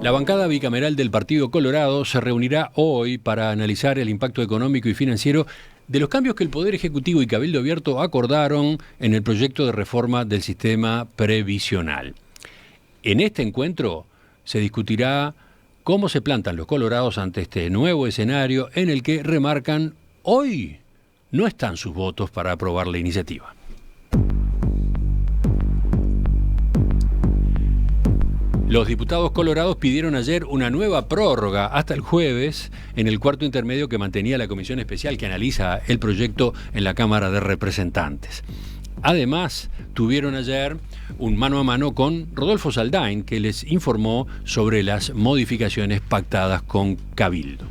La bancada bicameral del Partido Colorado se reunirá hoy para analizar el impacto económico y financiero de los cambios que el Poder Ejecutivo y Cabildo Abierto acordaron en el proyecto de reforma del sistema previsional. En este encuentro se discutirá cómo se plantan los colorados ante este nuevo escenario en el que, remarcan, hoy no están sus votos para aprobar la iniciativa. Los diputados colorados pidieron ayer una nueva prórroga hasta el jueves en el cuarto intermedio que mantenía la comisión especial que analiza el proyecto en la Cámara de Representantes. Además, tuvieron ayer un mano a mano con Rodolfo Saldain, que les informó sobre las modificaciones pactadas con Cabildo.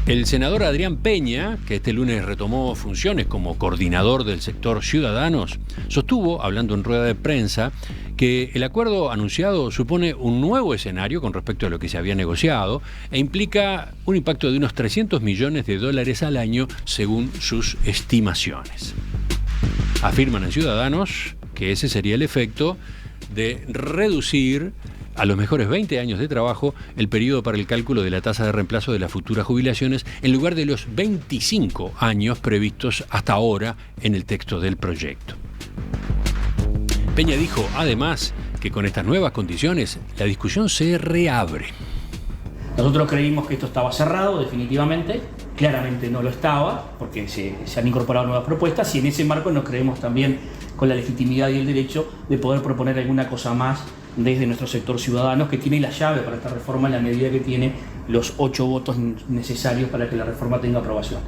El senador Adrián Peña, que este lunes retomó funciones como coordinador del sector Ciudadanos, sostuvo, hablando en rueda de prensa, que el acuerdo anunciado supone un nuevo escenario con respecto a lo que se había negociado e implica un impacto de unos $300 millones al año según sus estimaciones. Afirman en Ciudadanos que ese sería el efecto de reducir a los mejores 20 años de trabajo el periodo para el cálculo de la tasa de reemplazo de las futuras jubilaciones en lugar de los 25 años previstos hasta ahora en el texto del proyecto. Peña dijo, además, que con estas nuevas condiciones la discusión se reabre. Nosotros creímos que esto estaba cerrado definitivamente, claramente no lo estaba, porque se han incorporado nuevas propuestas y en ese marco nos creemos también con la legitimidad y el derecho de poder proponer alguna cosa más desde nuestro sector Ciudadanos, que tiene la llave para esta reforma en la medida que tiene los 8 votos necesarios para que la reforma tenga aprobación.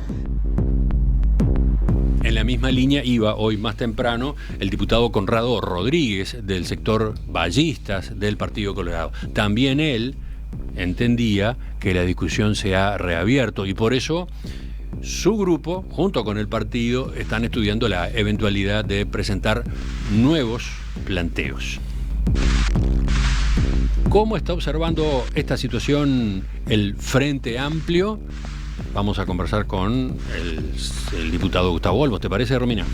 En la misma línea iba hoy más temprano el diputado Conrado Rodríguez del sector Ballistas del Partido Colorado. También él entendía que la discusión se ha reabierto y por eso su grupo, junto con el partido, están estudiando la eventualidad de presentar nuevos planteos. ¿Cómo está observando esta situación el Frente Amplio? Vamos a conversar con el diputado Gustavo Olmos. ¿Te parece, Romina?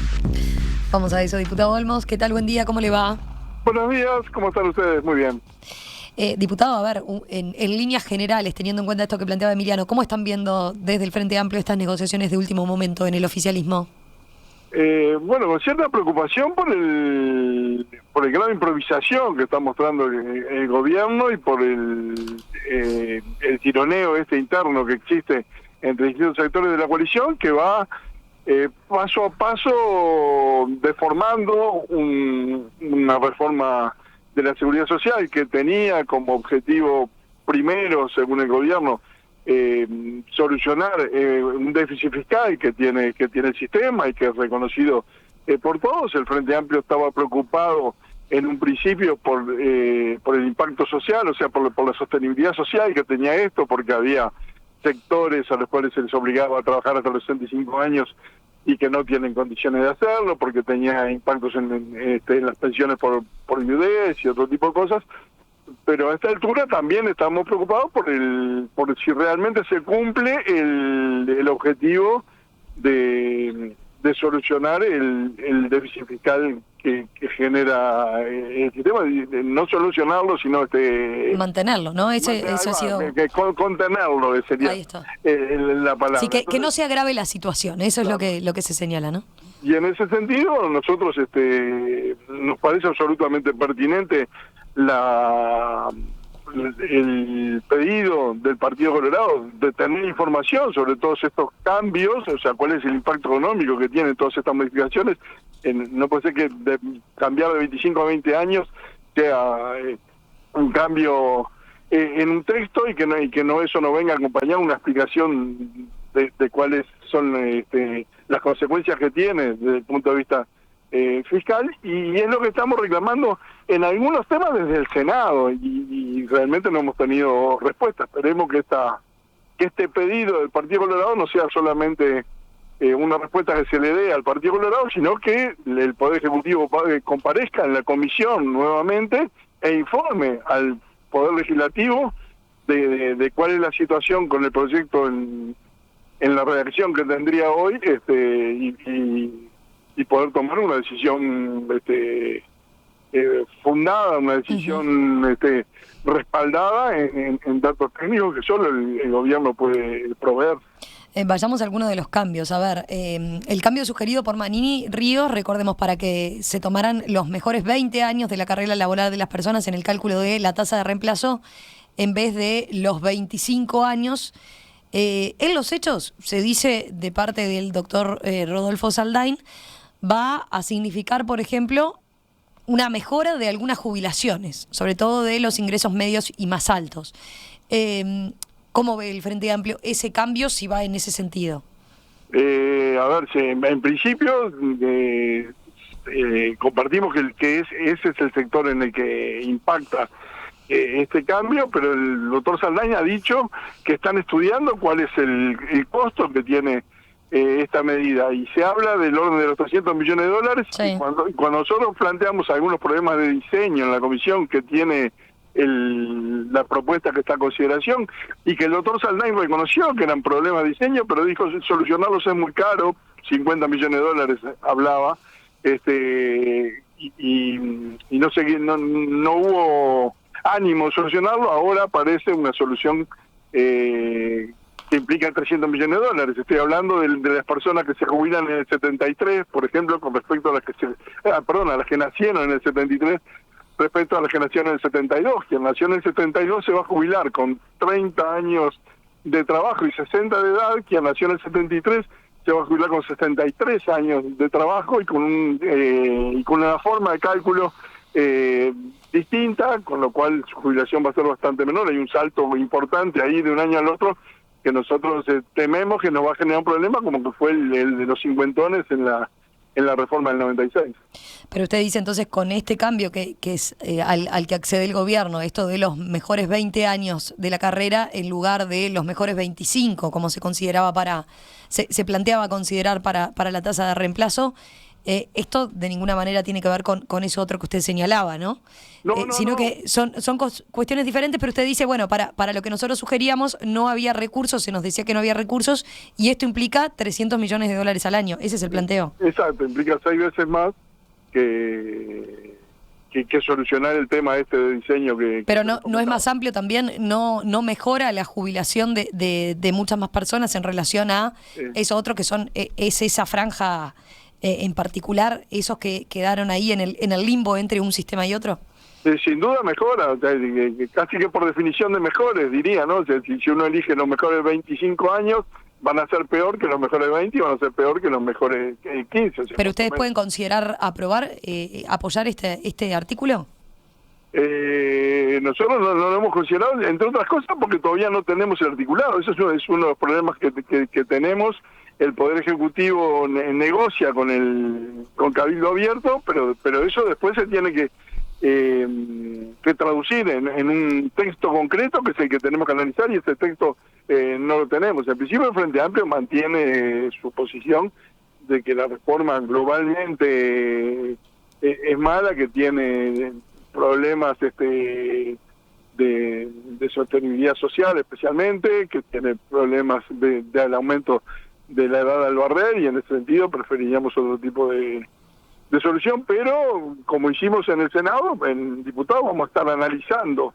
Vamos a eso, diputado Olmos. ¿Qué tal? Buen día, ¿cómo le va? Buenos días, ¿cómo están ustedes? Muy bien. Diputado, a ver, en líneas generales, teniendo en cuenta esto que planteaba Emiliano, ¿cómo están viendo desde el Frente Amplio estas negociaciones de último momento en el oficialismo? Bueno, con cierta preocupación por el grado de improvisación que está mostrando el gobierno y por el tironeo interno que existe entre distintos sectores de la coalición, que va paso a paso deformando una reforma de la seguridad social que tenía como objetivo primero, según el gobierno, solucionar un déficit fiscal que tiene el sistema y que es reconocido por todos. El Frente Amplio estaba preocupado en un principio por el impacto social, o sea, por la sostenibilidad social que tenía esto, porque había sectores a los cuales se les obligaba a trabajar hasta los 65 años y que no tienen condiciones de hacerlo, porque tenía impactos en las pensiones por viudez y otro tipo de cosas. Pero a esta altura también estamos preocupados por si realmente se cumple el objetivo de solucionar el déficit fiscal que genera el sistema, no solucionarlo, sino mantenerlo, ¿no? Eso ha sido... Contenerlo sería la palabra. Sí, que no se agrave la situación, eso es lo que se señala, ¿no? Y en ese sentido, nosotros nos parece absolutamente pertinente el pedido del Partido Colorado de tener información sobre todos estos cambios, o sea, cuál es el impacto económico que tienen todas estas modificaciones. No puede ser que de cambiar de 25 a 20 años sea un cambio en un texto y que eso no venga acompañado de una explicación de cuáles son las consecuencias que tiene desde el punto de vista fiscal, y es lo que estamos reclamando en algunos temas desde el Senado y realmente no hemos tenido respuesta. Esperemos que este pedido del Partido Colorado no sea solamente una respuesta que se le dé al Partido Colorado, sino que el Poder Ejecutivo comparezca en la comisión nuevamente e informe al Poder Legislativo de cuál es la situación con el proyecto en la redacción que tendría hoy, y poder tomar una decisión fundada, una decisión respaldada en datos técnicos que solo el gobierno puede proveer. Vayamos a algunos de los cambios. A ver, el cambio sugerido por Manini Ríos, recordemos, para que se tomaran los mejores 20 años de la carrera laboral de las personas en el cálculo de la tasa de reemplazo, en vez de los 25 años. En los hechos, se dice de parte del doctor Rodolfo Saldain, va a significar, por ejemplo, una mejora de algunas jubilaciones, sobre todo de los ingresos medios y más altos. ¿Cómo ve el Frente Amplio ese cambio, si va en ese sentido? A ver, en principio compartimos que ese es el sector en el que impacta este cambio, pero el doctor Saldain ha dicho que están estudiando cuál es el costo que tiene esta medida, y se habla del orden de los $300 millones. Sí. Y cuando nosotros planteamos algunos problemas de diseño en la comisión que tiene la propuesta que está a consideración, y que el doctor Saldain reconoció que eran problemas de diseño, pero dijo solucionarlos es muy caro, $50 millones hablaba, y no hubo ánimo de solucionarlo. Ahora aparece una solución que implica $300 millones. Estoy hablando de las personas que se jubilan en el 73, por ejemplo, con respecto a las que a las que nacieron en el 73, respecto a las que nacieron en el 72. Quien nació en el 72 se va a jubilar con 30 años de trabajo y 60 de edad. Quien nació en el 73 se va a jubilar con 63 años de trabajo y con una forma de cálculo distinta, con lo cual su jubilación va a ser bastante menor. Hay un salto importante ahí de un año al otro que nosotros tememos que nos va a generar un problema, como que fue el de los cincuentones en la reforma del 96. Pero usted dice entonces, con este cambio que es al que accede el gobierno, esto de los mejores 20 años de la carrera en lugar de los mejores 25, como se consideraba se planteaba considerar para la tasa de reemplazo, esto de ninguna manera tiene que ver con eso otro que usted señalaba, ¿no? Sino que son cuestiones diferentes, pero usted dice, bueno, para lo que nosotros sugeríamos no había recursos, se nos decía que no había recursos, y esto implica $300 millones al año. Ese es el planteo. Exacto, implica 6 veces más que solucionar el tema de diseño que... Pero no es más amplio también, no mejora la jubilación de muchas más personas en relación a eso otro que es esa franja... en particular, esos que quedaron ahí en el limbo entre un sistema y otro. Sin duda mejora, o sea, casi que por definición de mejores, diría, ¿no? O sea, si uno elige los mejores 25 años, van a ser peor que los mejores 20 y van a ser peor que los mejores 15. O sea, ¿pero ustedes pueden considerar apoyar este artículo? Nosotros no lo hemos considerado, entre otras cosas, porque todavía no tenemos el articulado. Eso es uno de los problemas que tenemos. El Poder Ejecutivo negocia con Cabildo Abierto, pero eso después se tiene que traducir en un texto concreto, que es el que tenemos que analizar, y ese texto no lo tenemos. Al principio el Frente Amplio mantiene su posición de que la reforma globalmente es mala, que tiene problemas de sostenibilidad social especialmente, que tiene problemas del aumento de la edad al barrer, y en ese sentido preferiríamos otro tipo de solución, pero como hicimos en el Senado, en diputados vamos a estar analizando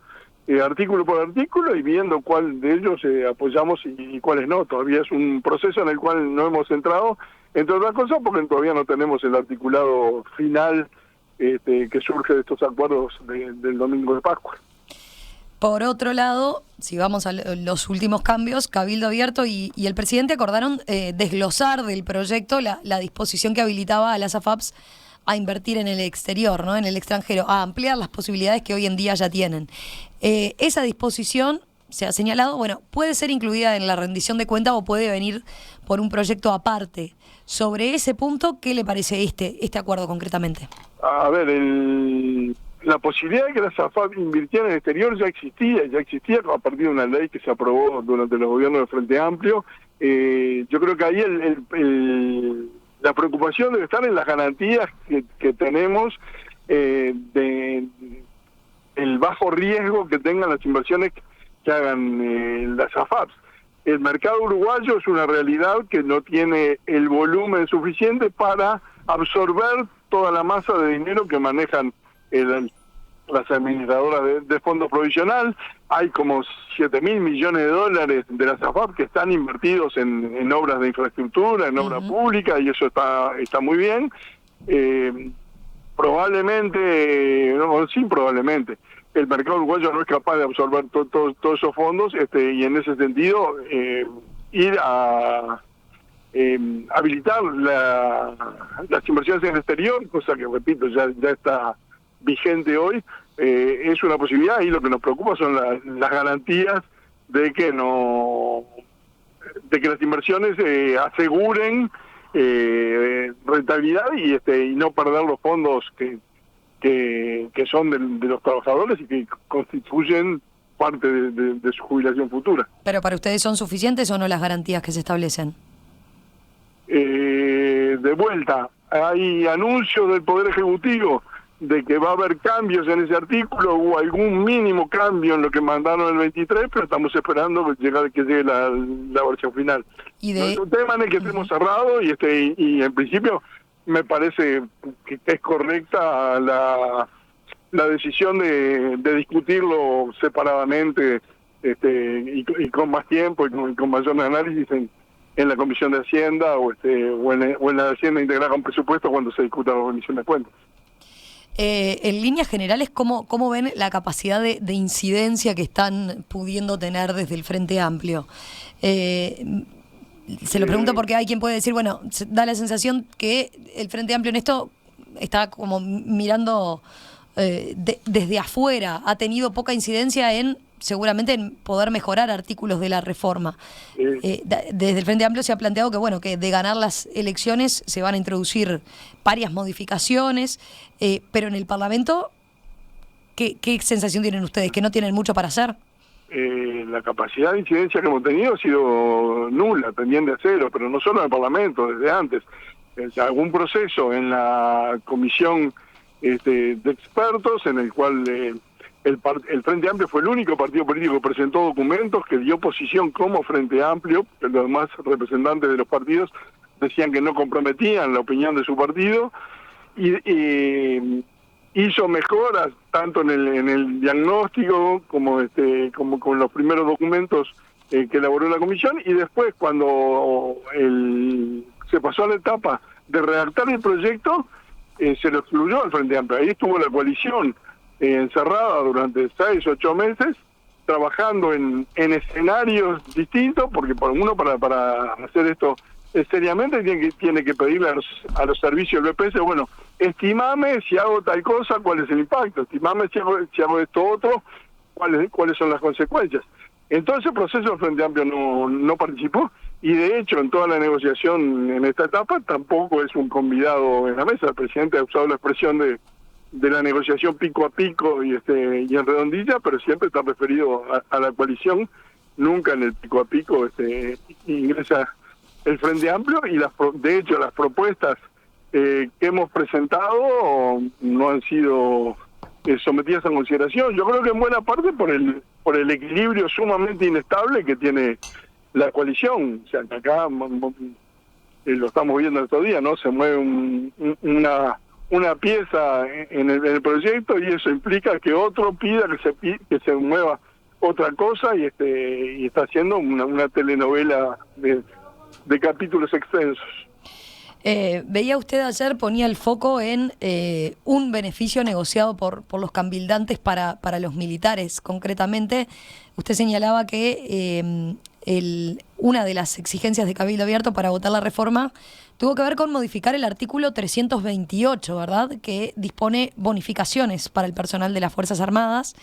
artículo por artículo y viendo cuál de ellos apoyamos y cuáles no. Todavía es un proceso en el cual no hemos entrado, entre otras cosas porque todavía no tenemos el articulado final que surge de estos acuerdos del domingo de Pascua. Por otro lado, si vamos a los últimos cambios, Cabildo Abierto y el presidente acordaron desglosar del proyecto la disposición que habilitaba a las AFAPs a invertir en el exterior, ¿no? En el extranjero, a ampliar las posibilidades que hoy en día ya tienen. Esa disposición, se ha señalado, puede ser incluida en la rendición de cuenta o puede venir por un proyecto aparte. Sobre ese punto, ¿qué le parece este acuerdo concretamente? A ver, la posibilidad de que las AFAP invirtieran en el exterior ya existía a partir de una ley que se aprobó durante los gobiernos del Frente Amplio. Yo creo que ahí la preocupación debe estar en las garantías que tenemos de el bajo riesgo que tengan las inversiones que hagan las AFAPs. El mercado uruguayo es una realidad que no tiene el volumen suficiente para absorber toda la masa de dinero que manejan las administradoras de fondos provisional. Hay como 7.000 millones de dólares de las AFAP que están invertidos en obras de infraestructura, en obra pública, y eso está muy bien. Probablemente, no, sí, probablemente, el mercado uruguayo no es capaz de absorber todos esos fondos, y en ese sentido ir a habilitar las inversiones en el exterior, cosa que, repito, ya está vigente hoy, es una posibilidad, y lo que nos preocupa son las garantías de que las inversiones aseguren rentabilidad y no perder los fondos que son de los trabajadores y que constituyen parte de su jubilación futura. ¿Pero para ustedes son suficientes o no las garantías que se establecen? De vuelta, hay anuncios del Poder Ejecutivo de que va a haber cambios en ese artículo, o algún mínimo cambio en lo que mandaron el 23, pero estamos esperando que llegue la versión final. El tema en el que estemos cerrados, y en principio me parece que es correcta la decisión de discutirlo separadamente, y con más tiempo y con mayor análisis en la Comisión de Hacienda o en la Hacienda integrada con presupuesto cuando se discuta la rendición de cuentas. En líneas generales, ¿cómo ven la capacidad de incidencia que están pudiendo tener desde el Frente Amplio? Se lo pregunto porque hay quien puede decir, bueno, da la sensación que el Frente Amplio en esto está como mirando desde afuera, ha tenido poca incidencia seguramente en poder mejorar artículos de la reforma. Desde el Frente Amplio se ha planteado que de ganar las elecciones se van a introducir varias modificaciones, pero en el Parlamento, ¿qué sensación tienen ustedes? ¿Que no tienen mucho para hacer? La capacidad de incidencia que hemos tenido ha sido nula, tendiente a cero, pero no solo en el Parlamento, desde antes. Algún proceso en la comisión de expertos en el cual el Frente Amplio fue el único partido político que presentó documentos, que dio posición como Frente Amplio, que los demás representantes de los partidos decían que no comprometían la opinión de su partido, y hizo mejoras tanto en el diagnóstico como con los primeros documentos que elaboró la comisión, y después cuando se pasó a la etapa de redactar el proyecto, se lo excluyó al Frente Amplio. Ahí estuvo la coalición encerrada durante 6 o 8 meses, trabajando en escenarios distintos, porque para hacer esto seriamente tiene que pedirle a los servicios del BPS, bueno, estimame si hago tal cosa, cuál es el impacto, estimame si hago esto otro, cuáles son las consecuencias. En todo ese proceso el Frente Amplio no participó, y de hecho en toda la negociación en esta etapa tampoco es un convidado en la mesa. El presidente ha usado la expresión de la negociación pico a pico y en redondilla, pero siempre está referido a la coalición, nunca en el pico a pico ingresa el Frente Amplio, y de hecho las propuestas que hemos presentado no han sido sometidas a consideración. Yo creo que en buena parte por el equilibrio sumamente inestable que tiene la coalición. O sea, que acá lo estamos viendo estos días, ¿no? Se mueve una pieza en el proyecto, y eso implica que otro pida que se mueva otra cosa, y está haciendo una telenovela de capítulos extensos. Veía usted ayer, ponía el foco en un beneficio negociado por los cabildantes para los militares. Concretamente, usted señalaba que una de las exigencias de Cabildo Abierto para votar la reforma tuvo que ver con modificar el artículo 328, ¿verdad?, que dispone bonificaciones para el personal de las Fuerzas Armadas.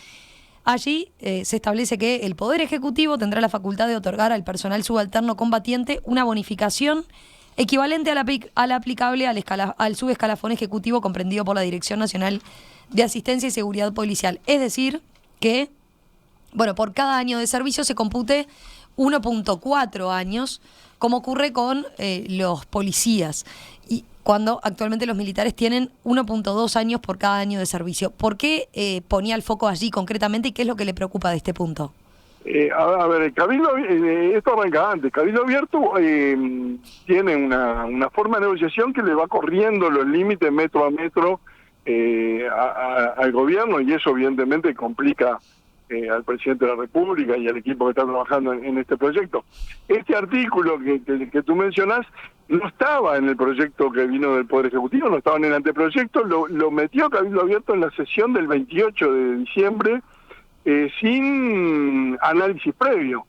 Allí se establece que el Poder Ejecutivo tendrá la facultad de otorgar al personal subalterno combatiente una bonificación equivalente a la aplicable al subescalafón ejecutivo comprendido por la Dirección Nacional de Asistencia y Seguridad Policial. Es decir, que por cada año de servicio se compute 1.4 años, como ocurre con los policías, y cuando actualmente los militares tienen 1.2 años por cada año de servicio. ¿Por qué ponía el foco allí concretamente, y qué es lo que le preocupa de este punto? A ver, el Cabildo, esto arranca antes. Cabildo Abierto tiene una forma de negociación que le va corriendo los límites metro a metro al gobierno, y eso evidentemente complica al presidente de la República y al equipo que está trabajando en este proyecto. Este artículo que tú mencionás no estaba en el proyecto que vino del Poder Ejecutivo, no estaba en el anteproyecto, lo metió Cabildo Abierto en la sesión del 28 de diciembre sin análisis previo.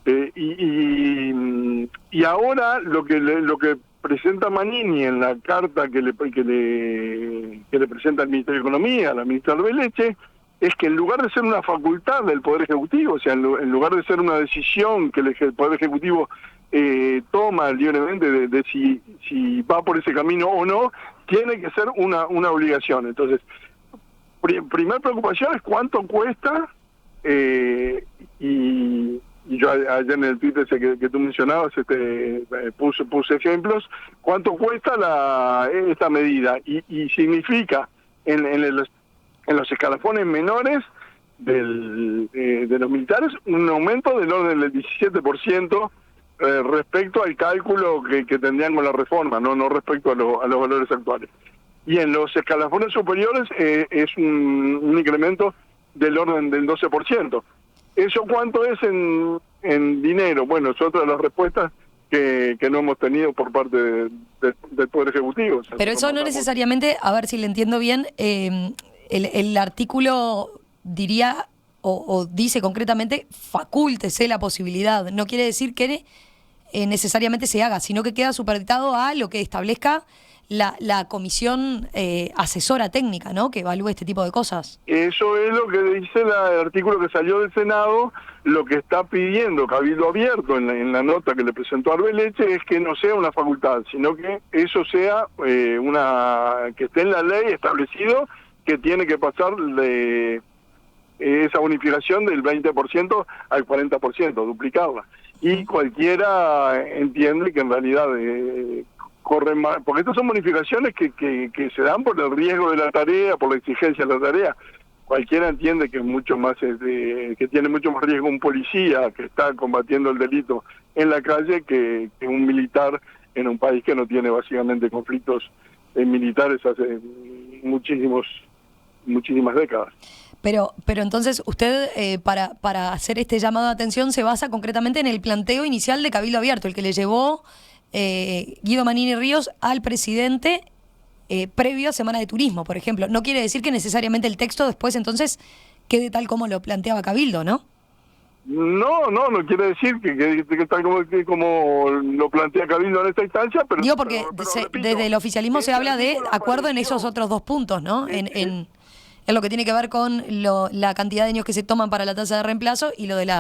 Y ahora lo que presenta Manini en la carta que le presenta al Ministerio de Economía, a la ministra Arbeleche, es que en lugar de ser una facultad del Poder Ejecutivo, o sea, en lugar de ser una decisión que el Poder Ejecutivo toma libremente de si va por ese camino o no, tiene que ser una obligación. Entonces, primera preocupación es cuánto cuesta, y yo ayer en el tweet ese que tú mencionabas puse ejemplos, cuánto cuesta esta medida, y significa en los escalafones menores de los militares un aumento del orden del 17% respecto al cálculo que tendrían con la reforma, no respecto a los valores actuales. Y en los escalafones superiores es un incremento del orden del 12%. ¿Eso cuánto es en dinero? Bueno, es otra de las respuestas que no hemos tenido por parte del Poder Ejecutivo. O sea, pero eso no necesariamente, a ver si le entiendo bien, el artículo diría o dice concretamente facúltese la posibilidad. No quiere decir que necesariamente se haga, sino que queda supeditado a lo que establezca la comisión asesora técnica, ¿no?, que evalúe este tipo de cosas. Eso es lo que dice el artículo que salió del Senado. Lo que está pidiendo Cabildo Abierto en la nota que le presentó Arbeleche es que no sea una facultad, sino que eso sea que esté en la ley establecido que tiene que pasar de esa bonificación del 20% al 40%, duplicarla. Y cualquiera entiende que en realidad corren más, porque estas son bonificaciones que se dan por el riesgo de la tarea, por la exigencia de la tarea. Cualquiera entiende que es mucho más que tiene mucho más riesgo un policía que está combatiendo el delito en la calle que un militar en un país que no tiene básicamente conflictos militares hace muchísimas décadas. Pero entonces usted, para hacer este llamado de atención, se basa concretamente en el planteo inicial de Cabildo Abierto, el que le llevó Guido Manini Ríos al presidente previo a Semana de Turismo, por ejemplo. No quiere decir que necesariamente el texto después entonces quede tal como lo planteaba Cabildo, ¿no? No quiere decir que tal como lo plantea Cabildo en esta instancia, pero... Digo porque repito, desde el oficialismo se habla de acuerdo en esos otros dos puntos, ¿no? En lo que tiene que ver con la cantidad de años que se toman para la tasa de reemplazo y lo de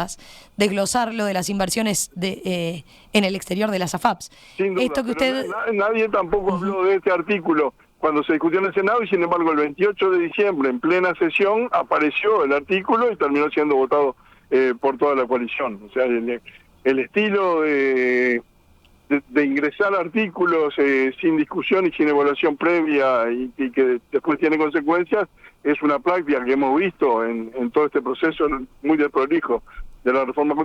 desglosar lo de las inversiones en el exterior de las AFAPs. Sin duda, esto que usted... nadie tampoco habló de este artículo cuando se discutió en el Senado, y sin embargo el 28 de diciembre, en plena sesión, apareció el artículo y terminó siendo votado por toda la coalición. O sea, el estilo de ingresar artículos sin discusión y sin evaluación previa y que después tiene consecuencias, es una práctica que hemos visto en todo este proceso muy desprolijo de la reforma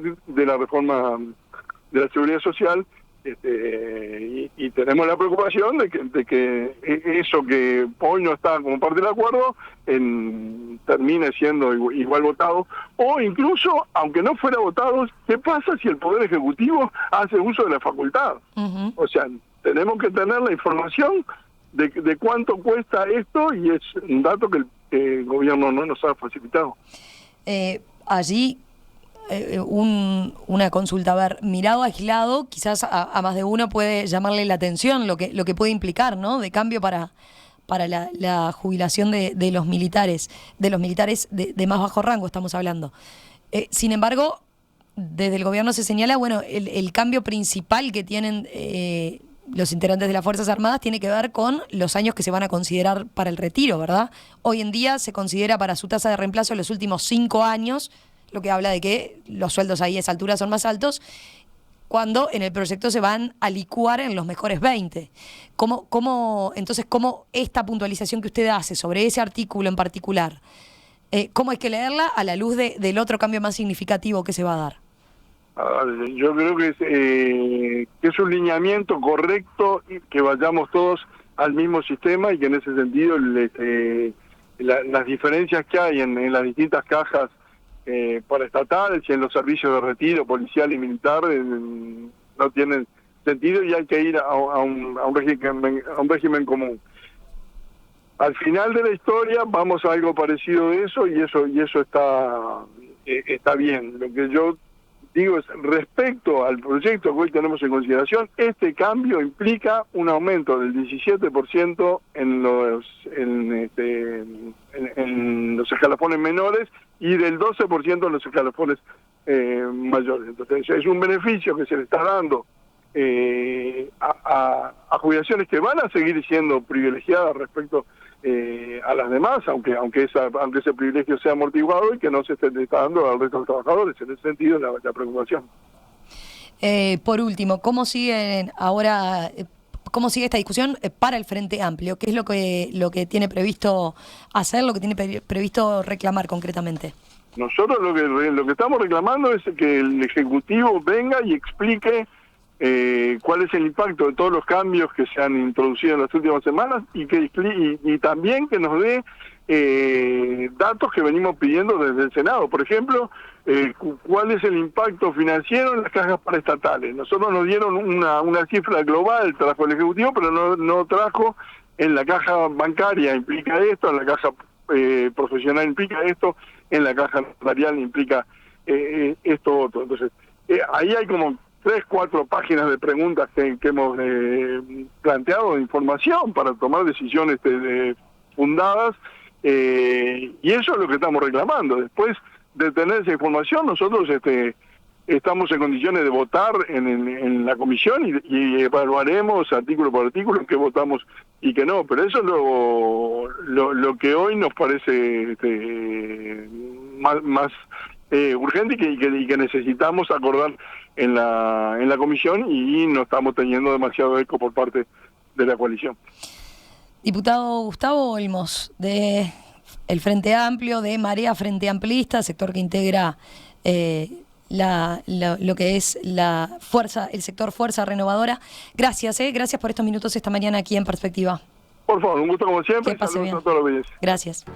de la seguridad social, y tenemos la preocupación de que eso que hoy no está como parte del acuerdo termine siendo igual votado, o incluso, aunque no fuera votado, ¿qué pasa si el Poder Ejecutivo hace uso de la facultad? Uh-huh. O sea, tenemos que tener la información de cuánto cuesta esto, y es un dato que el gobierno no nos ha facilitado. Allí una consulta, a ver, mirado aislado, quizás a más de uno puede llamarle la atención lo que puede implicar, ¿no?, de cambio para la jubilación de los militares, de más bajo rango estamos hablando. Sin embargo, desde el gobierno se señala, bueno, el cambio principal que tienen los integrantes de las Fuerzas Armadas tiene que ver con los años que se van a considerar para el retiro, ¿verdad? Hoy en día se considera para su tasa de reemplazo los últimos 5 años, lo que habla de que los sueldos ahí a esa altura son más altos, cuando en el proyecto se van a licuar en los mejores 20. Entonces, ¿cómo esta puntualización que usted hace sobre ese artículo en particular, cómo hay que leerla a la luz del otro cambio más significativo que se va a dar? Yo creo que es un lineamiento correcto que vayamos todos al mismo sistema y que en ese sentido las diferencias que hay en las distintas cajas paraestatales y en los servicios de retiro policial y militar no tienen sentido y hay que ir a un régimen común. Al final de la historia vamos a algo parecido de eso y eso está bien. Lo que yo digo es, respecto al proyecto que hoy tenemos en consideración, este cambio implica un aumento del 17% en los escalafones menores y del 12% en los escalafones mayores. Entonces es un beneficio que se le está dando a jubilaciones que van a seguir siendo privilegiadas respecto a las demás, aunque ese privilegio sea amortiguado y que no se esté dando al resto de los trabajadores. En ese sentido la preocupación. Por último, ¿cómo sigue esta discusión para el Frente Amplio? ¿Qué es lo que tiene previsto hacer, lo que tiene previsto reclamar concretamente? Nosotros lo que estamos reclamando es que el Ejecutivo venga y explique cuál es el impacto de todos los cambios que se han introducido en las últimas semanas y también que nos dé datos que venimos pidiendo desde el Senado. Por ejemplo, cuál es el impacto financiero en las cajas paraestatales. Nosotros nos dieron una cifra global, trajo el Ejecutivo, pero no trajo en la caja bancaria implica esto, en la caja profesional implica esto, en la caja notarial implica esto otro. Entonces, ahí hay como 3-4 páginas de preguntas que hemos planteado de información para tomar decisiones fundadas, y eso es lo que estamos reclamando. Después de tener esa información, nosotros estamos en condiciones de votar en la comisión y evaluaremos artículo por artículo en qué votamos y qué no, pero eso es lo que hoy nos parece más urgente y que necesitamos acordar en la comisión y no estamos teniendo demasiado eco por parte de la coalición. Diputado Gustavo Olmos, de el Frente Amplio, de Marea Frente Amplista, sector que integra lo que es el sector Fuerza Renovadora. Gracias por estos minutos esta mañana aquí en Perspectiva. Por favor, un gusto como siempre. Que pase bien. A todos los días. Gracias.